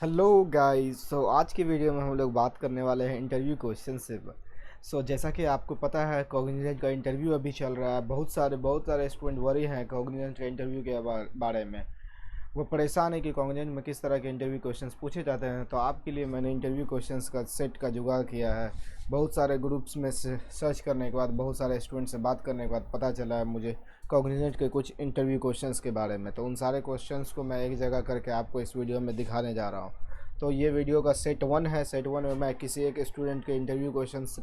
Hello guys. आज की video में हम लोग बात करने वाले हैं इंटरव्यू क्वेश्चन से। जैसा कि आपको पता है कॉग्निजेंट का इंटरव्यू अभी चल रहा है। बहुत सारे स्टूडेंट वरी हैं कॉग्निजेंट के इंटरव्यू के बारे में। वो परेशान है कि कॉग्निजेंट में किस तरह के इंटरव्यू क्वेश्चंस पूछे जाते हैं। तो आपके लिए मैंने इंटरव्यू क्वेश्चंस का सेट का जुगाड़ किया है। बहुत सारे ग्रुप्स में से सर्च करने के बाद, बहुत सारे स्टूडेंट से बात करने के बाद पता चला है मुझे कॉग्निजेंट के कुछ इंटरव्यू क्वेश्चंस के बारे में। तो उन सारे क्वेश्चंस को मैं एक जगह करके आपको इस वीडियो में दिखाने जा रहा हूँ। तो ये वीडियो का सेट 1 है। सेट 1 में मैं किसी एक स्टूडेंट के इंटरव्यू क्वेश्चंस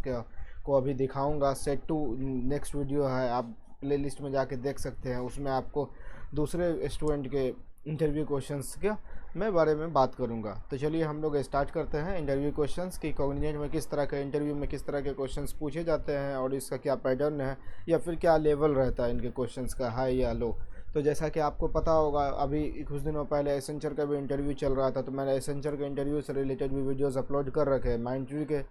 को अभी दिखाऊंगा। सेट 2 नेक्स्ट वीडियो है, आप प्लेलिस्ट में जाके देख सकते हैं। उसमें आपको दूसरे स्टूडेंट के इंटरव्यू क्वेश्चंस के मैं बारे में बात करूंगा। तो चलिए हम लोग स्टार्ट करते हैं इंटरव्यू क्वेश्चंस की कॉग्निजेंट में किस तरह के इंटरव्यू में किस तरह के क्वेश्चंस पूछे जाते हैं और इसका क्या पैटर्न है या फिर क्या लेवल रहता है इनके क्वेश्चंस का, हाई या लो। तो जैसा कि आपको पता होगा अभी कुछ दिनों पहले एसेंचर का भी इंटरव्यू चल रहा था। तो मैंने एसेंचर के इंटरव्यू से रिलेटेड भी वीडियोस अपलोड कर रखे हैं। माइंट्री के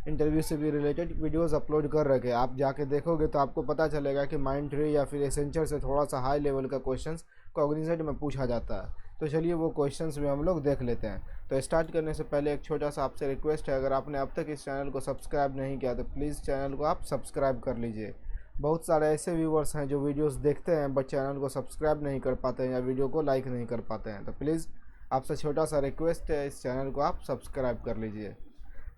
इंटरव्यू से भी रिलेटेड वीडियोस अपलोड कर रखे हैं। आप जाके देखोगे तो आपको पता चलेगा कि माइंट्री या फिर एसेंचर से थोड़ा सा हाई लेवल का क्वेश्चंस कॉग्निजेंट में पूछा जाता है। तो चलिए वो क्वेश्चंस भी हम लोग देख लेते हैं। तो स्टार्ट करने से पहले एक छोटा सा आपसे रिक्वेस्ट है, अगर आपने अब तक इस चैनल को सब्सक्राइब नहीं किया तो प्लीज़ चैनल को आप सब्सक्राइब कर लीजिए। बहुत सारे ऐसे व्यूवर्स हैं जो वीडियोस देखते हैं बट चैनल को सब्सक्राइब नहीं कर पाते हैं या वीडियो को लाइक नहीं कर पाते हैं। तो प्लीज़ आपसे छोटा सा रिक्वेस्ट है, इस चैनल को आप सब्सक्राइब कर लीजिए।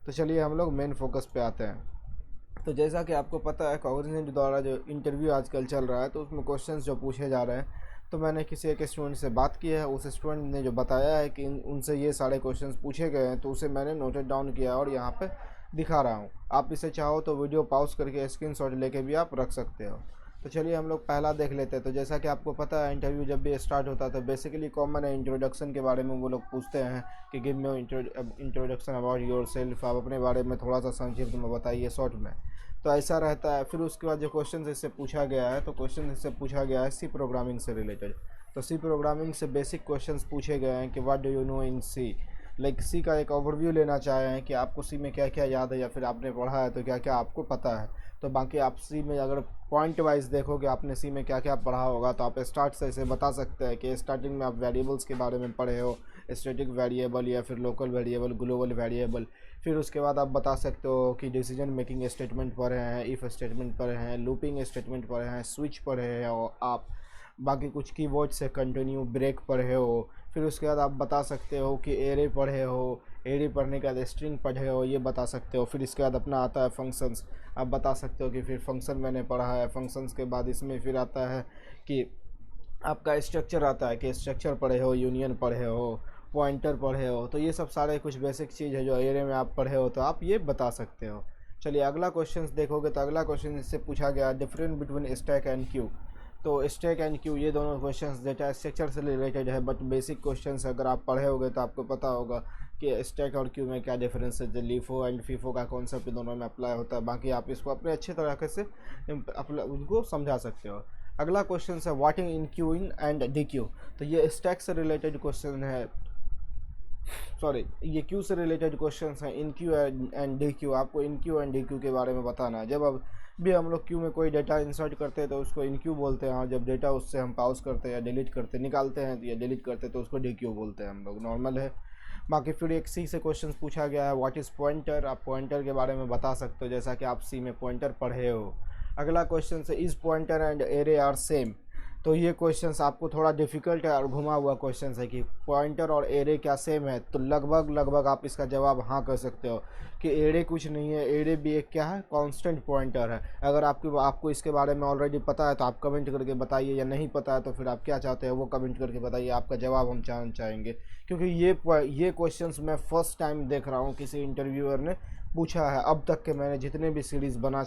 तो चलिए हम लोग मेन फोकस पे आते हैं। तो जैसा कि आपको पता है कॉग्निजेंट द्वारा जो इंटरव्यू आजकल चल रहा है तो उसमें क्वेश्चंस जो पूछे जा रहे हैं, तो मैंने किसी एक स्टूडेंट से बात की है। उस स्टूडेंट ने जो बताया है कि उनसे ये सारे क्वेश्चंस पूछे गए हैं, तो उसे मैंने नोटेड डाउन किया और यहाँ पे दिखा रहा हूँ। आप इसे चाहो तो वीडियो पॉज करके स्क्रीनशॉट लेके भी आप रख सकते हो। तो चलिए हम लोग पहला देख लेते हैं। तो जैसा कि आपको पता है इंटरव्यू जब भी स्टार्ट होता है तो बेसिकली कॉमन है इंट्रोडक्शन के बारे में वो लोग पूछते हैं कि give me introduction about your self, आप अपने बारे में थोड़ा सा संक्षिप्त में बताइए शॉर्ट में। तो ऐसा रहता है। फिर उसके बाद जो क्वेश्चन इससे पूछा गया है, तो क्वेश्चन इससे पूछा गया है सी प्रोग्रामिंग से रिलेटेड। तो सी प्रोग्रामिंग से बेसिक क्वेश्चंस पूछे गए हैं कि what do you know in C. Like C का एक ओवरव्यू लेना चाहे हैं कि आपको सी में क्या क्या याद है या फिर आपने पढ़ा है तो क्या क्या आपको पता है। तो बाकी आप सी में अगर पॉइंट वाइज देखोगे आपने सी में क्या क्या पढ़ा होगा तो आप स्टार्ट से इसे बता सकते हैं कि स्टार्टिंग में आप वेरिएबल्स के बारे में पढ़े हो, स्टैटिक वेरिएबल या फिर लोकल वेरिएबल, ग्लोबल वेरिएबल। फिर उसके बाद आप बता सकते हो कि डिसीजन मेकिंग स्टेटमेंट पढ़े हैं, इफ़ स्टेटमेंट पढ़े हैं, लूपिंग स्टेटमेंट पढ़े हैं, स्विच पढ़े हैं और आप बाकी कुछ कीवर्ड से कंटिन्यू ब्रेक पढ़े हो। फिर उसके बाद आप बता सकते हो कि एरे पढ़े हो, एरे पढ़ने के बाद स्ट्रिंग पढ़े हो, ये बता सकते हो। फिर इसके बाद अपना आता है फंक्शंस, आप बता सकते हो कि फिर फंक्शन मैंने पढ़ा है। फंक्शंस के बाद इसमें फिर आता है कि आपका स्ट्रक्चर आता है कि स्ट्रक्चर पढ़े हो, यूनियन पढ़े हो, पॉइंटर पढ़े हो। तो ये सब सारे कुछ बेसिक चीज़ है जो एरे में आप पढ़े हो तो आप ये बता सकते हो। चलिए अगला क्वेश्चन देखोगे तो अगला क्वेश्चन इससे पूछा गया difference between stack and Q. तो स्टैक एंड क्यू ये दोनों क्वेश्चंस डेटा स्ट्रक्चर से रिलेटेड है बट बेसिक क्वेश्चंस अगर आप पढ़े होगे तो आपको पता होगा कि स्टैक और क्यू में क्या डिफरेंस है। लीफो एंड फीफो का कॉन्सेप्ट दोनों में अप्लाई होता है। बाकी आप इसको अपने अच्छे तरीके से उनको समझा सकते हो। अगला क्वेश्चन है what in Q in and D Q. तो ये स्टैक से रिलेटेड क्वेश्चन है, सॉरी ये क्यू से रिलेटेड क्वेश्चंस हैं। इन क्यू एंड डी क्यू, आपको इन क्यू एंड डी क्यू के बारे में बताना है। जब अब भी हम लोग क्यू में कोई डेटा इंसर्ट करते हैं तो उसको इन क्यू बोलते हैं, और जब डेटा उससे हम पाउस करते हैं या डिलीट करते निकालते हैं या डिलीट करते हैं तो उसको डी क्यू बोलते हैं हम लोग, नॉर्मल है। बाकी फिर एक सी से क्वेश्चन पूछा गया है व्हाट इज़ पॉइंटर, आप पॉइंटर के बारे में बता सकते हो जैसा कि आप सी में पॉइंटर पढ़े हो। अगला क्वेश्चन है is pointer and array are same. तो ये क्वेश्चंस आपको थोड़ा डिफिकल्ट है और घुमा हुआ क्वेश्चंस है कि पॉइंटर और एरे क्या सेम है। तो लगभग आप इसका जवाब हाँ कर सकते हो कि एरे कुछ नहीं है, एरे भी एक क्या है, कांस्टेंट पॉइंटर है। अगर आपको इसके बारे में ऑलरेडी पता है तो आप कमेंट करके बताइए, या नहीं पता है तो फिर आप क्या चाहते हो वो कमेंट करके बताइए, आपका जवाब हम जानना चाहेंगे। क्योंकि ये क्वेश्चंस मैं फर्स्ट टाइम देख रहा हूँ किसी इंटरव्यूअर ने पूछा है। अब तक के मैंने जितने भी सीरीज़ बना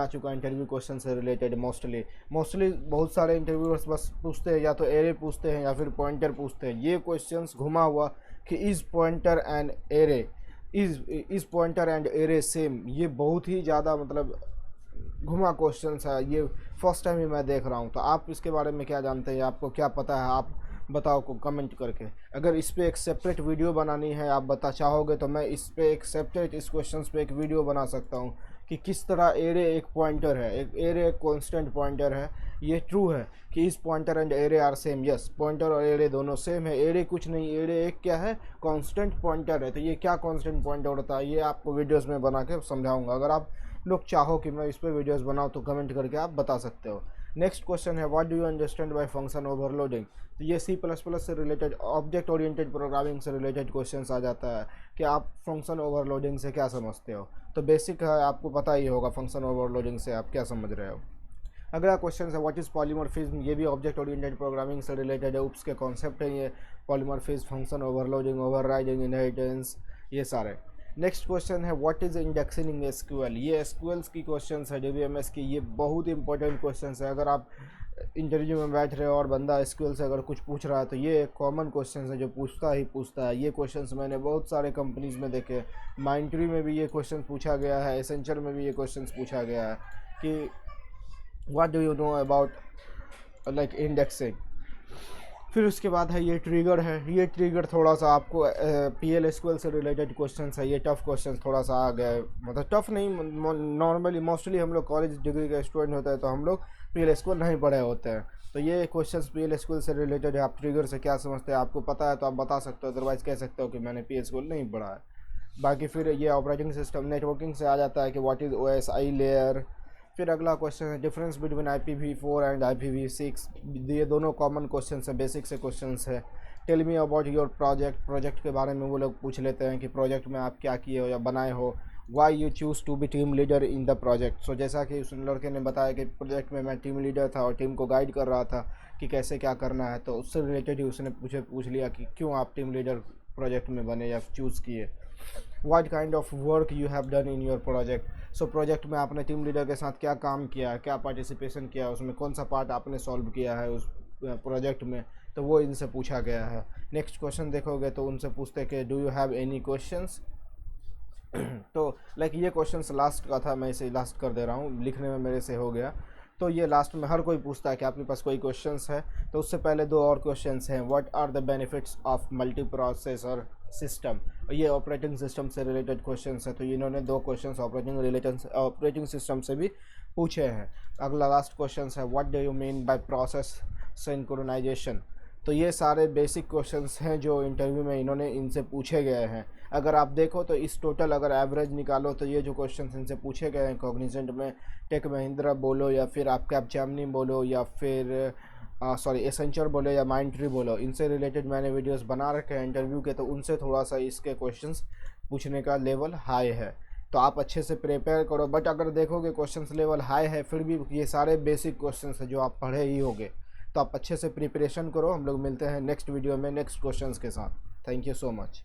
चुका इंटरव्यू क्वेश्चन से रिलेटेड मोस्टली बहुत सारे इंटरव्यूअर्स बस पूछते हैं या तो एरे पूछते हैं या फिर पॉइंटर पूछते हैं। ये क्वेश्चंस घुमा हुआ कि is pointer and array is pointer and array same, ये बहुत ही ज़्यादा मतलब घुमा क्वेश्चंस है। ये फर्स्ट टाइम ही मैं देख रहा हूँ। तो आप इसके बारे में क्या जानते हैं, आपको क्या पता है, आप बताओ को कमेंट करके। अगर इस पे एक सेपरेट वीडियो बनानी है आप बता चाहोगे तो मैं इस पे एक सेपरेट इस क्वेश्चंस पे एक वीडियो बना सकता हूँ कि किस तरह एरे एक पॉइंटर है, एक एरे एक कांस्टेंट पॉइंटर है। ये ट्रू है कि इस pointer and array are same, yes pointer और एरे दोनों सेम है। एरे कुछ नहीं, एरे एक क्या है, कांस्टेंट पॉइंटर है। तो ये क्या कांस्टेंट पॉइंटर होता है ये आपको वीडियोस में बना के समझाऊंगा। अगर आप लोग चाहो कि मैं इस पर वीडियोस बनाऊँ तो कमेंट करके आप बता सकते हो। नेक्स्ट क्वेश्चन है what do you understand by function overloading. तो ये C++ से रिलेटेड, ऑब्जेक्ट ओरिएंटेड प्रोग्रामिंग से रिलेटेड क्वेश्चन आ जाता है कि आप फंक्शन ओवरलोडिंग से क्या समझते हो। तो बेसिक है, आपको पता ही होगा फंक्शन ओवरलोडिंग से आप क्या समझ रहे हो। अगला क्वेश्चन है व्हाट इज़ पॉलीमॉर्फिज्म। ये भी ऑब्जेक्ट ओरिएंटेड प्रोग्रामिंग से रिलेटेड है, UPS के कॉन्सेप्ट है ये। Polymorphism, function overloading, overriding, inheritance, ये सारे। नेक्स्ट क्वेश्चन है what is indexing in SQL। ये SQL की क्वेश्चन है, DBMS की। ये बहुत इंपॉर्टेंट क्वेश्चन है। अगर आप इंटरव्यू में बैठ रहे हो और बंदा SQL से अगर कुछ पूछ रहा है तो ये एक कॉमन क्वेश्चन है जो पूछता ही पूछता है। ये क्वेश्चंस मैंने बहुत सारे कंपनीज में देखे। माइंट्री में भी ये क्वेश्चन पूछा गया है, एसेंचर में भी ये क्वेश्चन पूछा गया है कि what do you know about like indexing. फिर उसके बाद है ये ट्रिगर है। ये ट्रिगर थोड़ा सा आपको PL/SQL से रिलेटेड क्वेश्चन है। ये टफ क्वेश्चन थोड़ा सा आ गया है, मतलब टफ नहीं, नॉर्मली मोस्टली हम लोग कॉलेज डिग्री का स्टूडेंट होता है तो हम लोग PL/SQL नहीं पढ़े होते हैं। तो ये क्वेश्चन PL/SQL से रिलेटेड है। आप ट्रिगर से क्या समझते हैं, आपको पता है तो आप बता सकते हो, अदरवाइज कह सकते हो कि मैंने PL/SQL नहीं पढ़ा है। बाकी फिर ये ऑपरेटिंग सिस्टम नेटवर्किंग से आ जाता है कि व्हाट इज़ OSI लेयर। फिर अगला क्वेश्चन है difference between IPv4 and IPv6। ये दोनों कॉमन क्वेश्चन है, बेसिक से क्वेश्चन है। Tell me about your project. Project के बारे में वो लोग पूछ लेते हैं कि प्रोजेक्ट में आप क्या किए हो या बनाए हो। Why you choose to be team leader in the project. So जैसा कि उस लड़के ने बताया कि प्रोजेक्ट में मैं टीम लीडर था और टीम को गाइड कर रहा था कि कैसे क्या करना है, तो उससे रिलेटेड ही उसने पूछ लिया कि क्यों आप टीम लीडर प्रोजेक्ट में बने या चूज़ किए। What kind of work you have done in your project. So project में आपने टीम लीडर के साथ क्या काम किया है, क्या पार्टिसिपेशन किया है, उसमें कौन सा पार्ट आपने सॉल्व किया है उस प्रोजेक्ट में, तो वो इनसे पूछा गया है। नेक्स्ट क्वेश्चन देखोगे तो उनसे पूछते कि do you have any questions. तो लाइक ये क्वेश्चन लास्ट का था, मैं इसे लास्ट कर दे रहा हूँ, लिखने में मेरे से हो गया। तो ये लास्ट में हर कोई पूछता है कि आपके पास कोई क्वेश्चंस है। तो उससे पहले दो और क्वेश्चंस हैं, what are the benefits of multiprocessor system. ये ऑपरेटिंग सिस्टम से रिलेटेड क्वेश्चंस है। तो इन्होंने दो क्वेश्चंस ऑपरेटिंग सिस्टम से भी पूछे हैं। अगला लास्ट क्वेश्चन है what do you mean by process synchronisation. तो ये सारे बेसिक क्वेश्चंस हैं जो इंटरव्यू में इन्होंने इनसे पूछे गए हैं। अगर आप देखो तो इस टोटल अगर एवरेज निकालो तो ये जो क्वेश्चंस इनसे पूछे गए हैं कॉग्निजेंट में, टेक महिंद्रा बोलो या फिर आप कैपजेमिनी बोलो या फिर एसेंचर बोलो या माइंडट्री बोलो, इनसे रिलेटेड मैंने वीडियोस बना रखे हैं इंटरव्यू के, तो उनसे थोड़ा सा इसके क्वेश्चंस पूछने का लेवल हाई है। तो आप अच्छे से प्रिपेयर करो। बट अगर देखोगे क्वेश्चंस लेवल हाई है फिर भी ये सारे बेसिक क्वेश्चंस हैं जो आप पढ़े ही होंगे, तो आप अच्छे से प्रिपरेशन करो। हम लोग मिलते हैं नेक्स्ट वीडियो में नेक्स्ट क्वेश्चंस के साथ। Thank you so much.